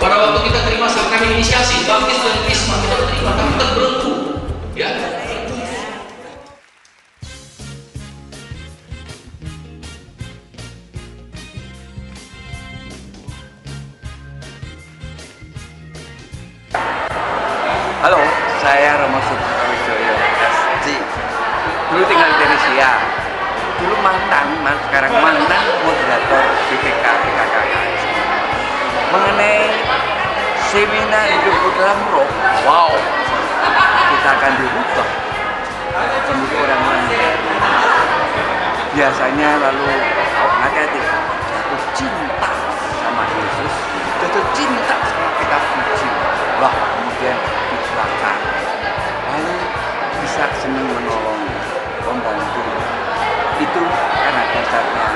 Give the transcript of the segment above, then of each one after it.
Pada waktu kita terima sakramen inisiasi, baptis dan krisma kita terima, tapi kita belenggu, ya. Halo, saya Romo Suprawijoyo SC. Dulu tinggal di Indonesia. Dulu sekarang mantan moderator BPK PKKKS. Mengenai seminar hidup dalam roh, wow, kita akan dirubah menjadi orang mandiri. Biasanya lalu hati-hati, jatuh cinta sama Yesus, jatuh cinta sama kitab suci. Wah, kemudian dibakar, lalu bisa senang menolong, membantu. Itu karena dasarnya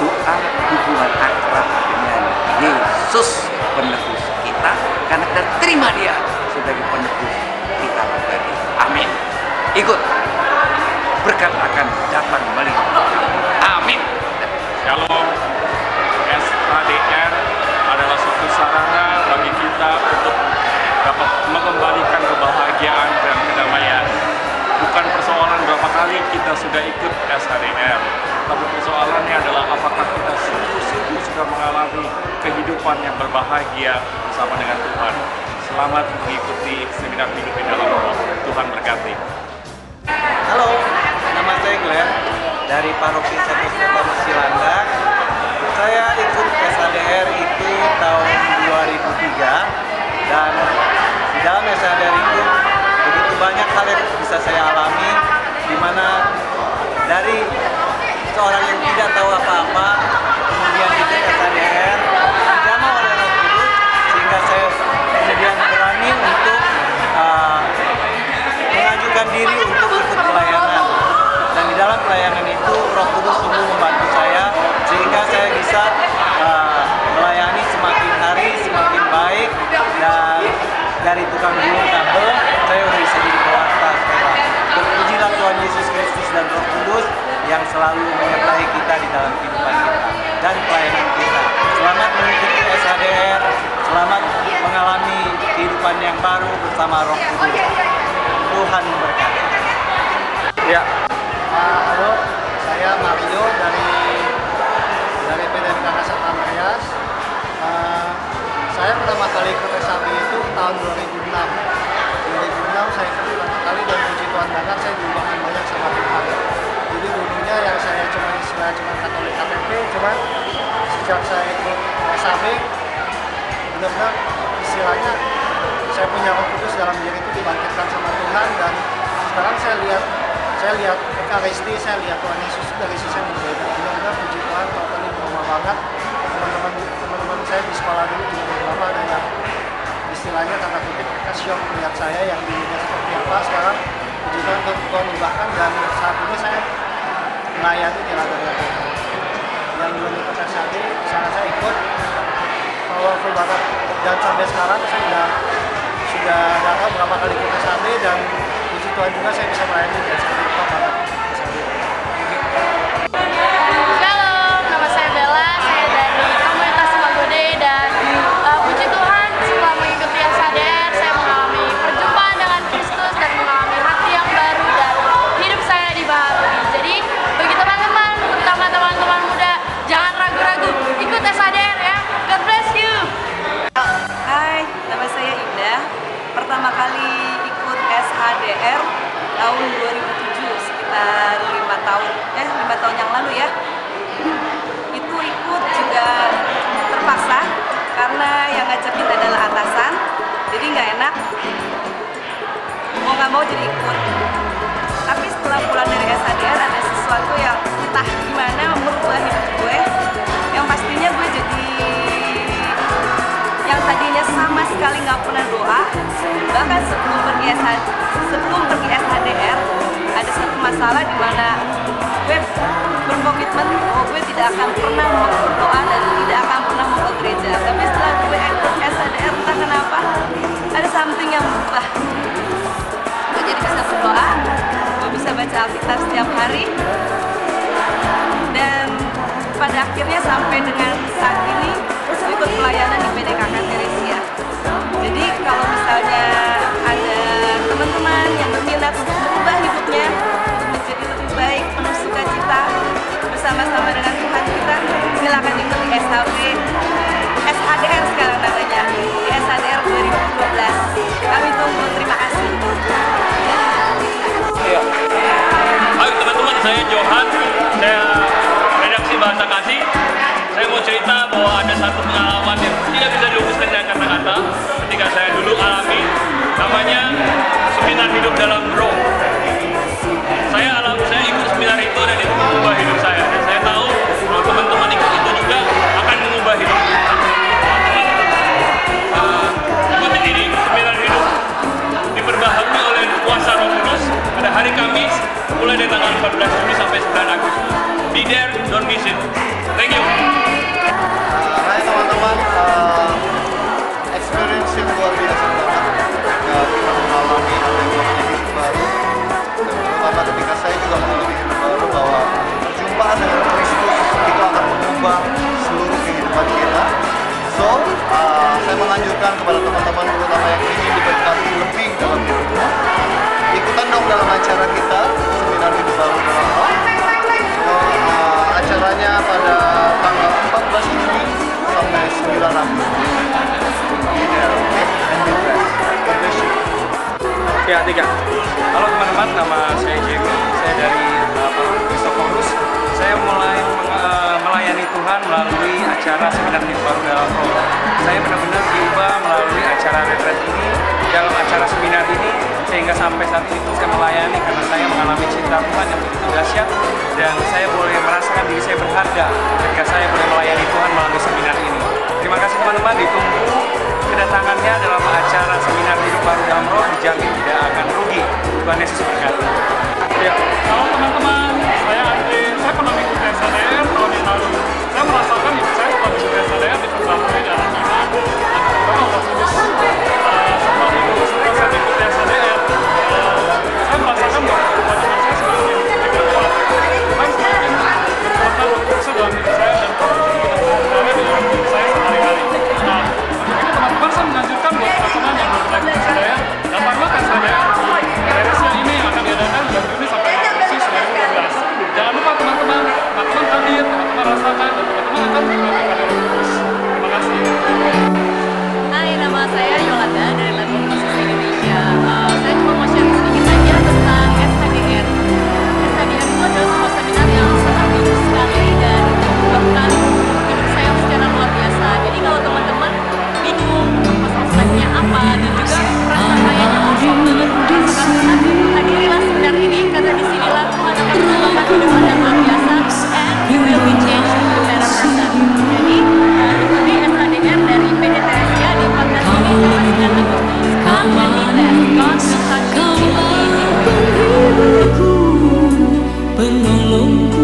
doa hubungan akrab dengan Yesus penebus kita, karena kita terima Dia sebagai penebus kita pribadi. Amin. Ikut, berkat akan datang melihat. Amin. Shalom. SHDR adalah suatu sarana bagi kita untuk dapat mengembalikan kebahagiaan dan kedamaian. Bukan persoalan berapa kali kita sudah ikut SHDR, tapi persoalannya adalah apakah kita sungguh-sungguh sudah mengalami kehidupan yang berbahagia bersama dengan Tuhan. Selamat mengikuti seminar hidup di dalam roh. Tuhan berkati. Halo, nama saya Glenn dari Paroki Satu Stephanus Cilandak. Saya ikut SHDR itu tahun 2003 dan di dalam SHDR itu begitu banyak hal yang bisa saya alami, di mana dari seorang yang tidak tahu apa-apa kemudian ikut SHDR dijamah oleh Roh Kudus sehingga saya kemudian berani untuk mengajukan diri untuk ikut pelayanan, dan di dalam pelayanan itu Roh Kudus sungguh membantu saya sehingga saya bisa melayani semakin hari semakin baik, dan dari tukang gulung kabel saya udah bisa jadi pewarta sekarang. Terpujilah Tuhan Yesus Kristus dan Roh Kudus yang selalu menyertai kita di dalam kehidupan kita dan pelayanan kita. Selamat mengikuti SHDR, selamat mengalami kehidupan yang baru bersama Roh Kudus. Tuhan memberkati. Ya. Halo, saya Mario dari PDMK Kasat Andreas. Saya pertama kali ikut SHB itu tahun 2006. 2006 saya ikut pertama kali, dan puji Tuhan banget saya diubahkan banyak sama Tuhan. Jadi dulunya yang saya cuma Katolik KTP, cuman sejak saya ikut SHB benar-benar istilahnya saya punya Roh Kudus dalam diri itu dibangkitkan sama Tuhan, dan sekarang saya lihat Ekaristi, saya lihat Tuhan Yesus dari sisi yang berbeda. Benar-benar puji Tuhan, totally trauma banget. Teman-teman saya di sekolah dulu juga beberapa ada yang istilahnya tanda kutip mereka syok melihat saya yang dulunya seperti apa, sekarang puji Tuhan Tuhan ubahkan, dan saat ini saya melayani di ladang yang belum ikut SHD. Saat saya ikut powerful banget, dan sampai sekarang saya sudah tahu berapa kali ikut SHD, dan puji Tuhan juga saya bisa melayani dan seperti itu banget. Shalom, nama saya Bella, saya dari komunitas Magode, dan puji Tuhan setelah mengikuti SHDR saya mengalami perjumpaan dengan Kristus dan mengalami hati yang baru dan hidup saya dibaharui. Jadi bagi teman-teman, terutama teman-teman muda, jangan ragu-ragu, ikut SHDR ya. God bless you. Hai, nama saya Indah. Pertama kali ikut SHDR tahun 2007, sekitar 5 tahun yang lalu ya. Itu ikut juga terpaksa karena yang ngajak kita adalah atasan, jadi nggak enak, mau nggak mau jadi ikut. Tapi setelah pulang dari SHDR ada sesuatu yang entah gimana merubah hidup gue, yang pastinya gue jadi yang tadinya sama sekali nggak pernah doa, bahkan sebelum pergi SHDR ada satu masalah di mana gue berkomitmen bahwa gue tidak akan pernah mau berdoa dan tidak akan pernah mau ke gereja. Tapi setelah gue ikut SHDR entah kenapa ada something yang berubah. Gue jadi bisa berdoa, gue bisa baca Alkitab setiap hari, dan pada akhirnya sampai dengan saat ini ikut pelayanan di PDKK Teresia. juga mengutuk hidup baru bahwa perjumpaan dengan Kristus itu akan mengubah seluruh kehidupan kita. So, saya menganjurkan kepada teman-teman terutama yang ingin diberkati lebih dalam hidupnya, ikutan dong dalam acara kita, Seminar Hidup Baru dalam Roh. Acaranya pada tanggal 14 Juni sampai 9 Agustus. Be there, okay? And be blessed. God bless you. Ya, 3. Halo teman-teman, nama saya Jamie, saya dari Kristoforus. Saya mulai melayani Tuhan melalui acara Seminar Hidup Baru dalam Roh. Saya benar-benar diubah melalui acara retret ini, dalam acara seminar ini, sehingga sampai saat ini saya melayani karena saya mengalami cinta Tuhan yang begitu dahsyat, dan saya boleh merasakan diri saya berharga ketika saya boleh melayani Tuhan melalui seminar ini. Terima kasih teman-teman, ditunggu kedatangannya dalam acara Seminar Hidup Baru dalam Roh, dijamin tidak akan rugi. Tuhan Yesus berkati. Ya, halo teman-teman, saya Andre. Saya pernah mengikuti SHDR tahun yang lalu. Saya merasakan hidup saya setelah mengikuti SHDR diperbarui dalam iman dan terutama Allah Kudus. Setelah saya mengikuti SHDR, saya merasakan bahwa kehidupan iman saya semakin diperkuat. Tuhan semakin berkuatan berkuasa dalam hidup saya dan berkuasa dalam hidup saya sehari-hari. Nah, untuk itu teman-teman saya menganjurkan buat teman-teman yang belum pernah ikut SHDR, datanglah ke SHDR. Series ini akan diadakan bulan Juni sampai Agustus 2012. Jangan lupa teman-teman hadir, teman-teman rasakan, dan teman-teman akan diberkati oleh Roh Kudus. Terima kasih. Hai, nama saya Yolanda dari Level Khusus Indonesia. Saya cuma mau share sedikit aja tentang SHDR. SHDR itu adalah sebuah seminar yang sangat bagus sekali dan mengubahkan hidup saya secara luar biasa. Jadi kalau teman-teman bingung masalah selanjutnya apa dan juga rasa kayaknya kosong, rasakan hadirilah seminar ini karena disinilah Tuhan akan mengubahkan hidup Anda luar biasa and you will be changed to a better person. Jadi ikuti SHDR dari PD Teresia di 14 Juni sampai 9 Agustus. Come and be blessed. God will touch you in a amazing way. Penolongku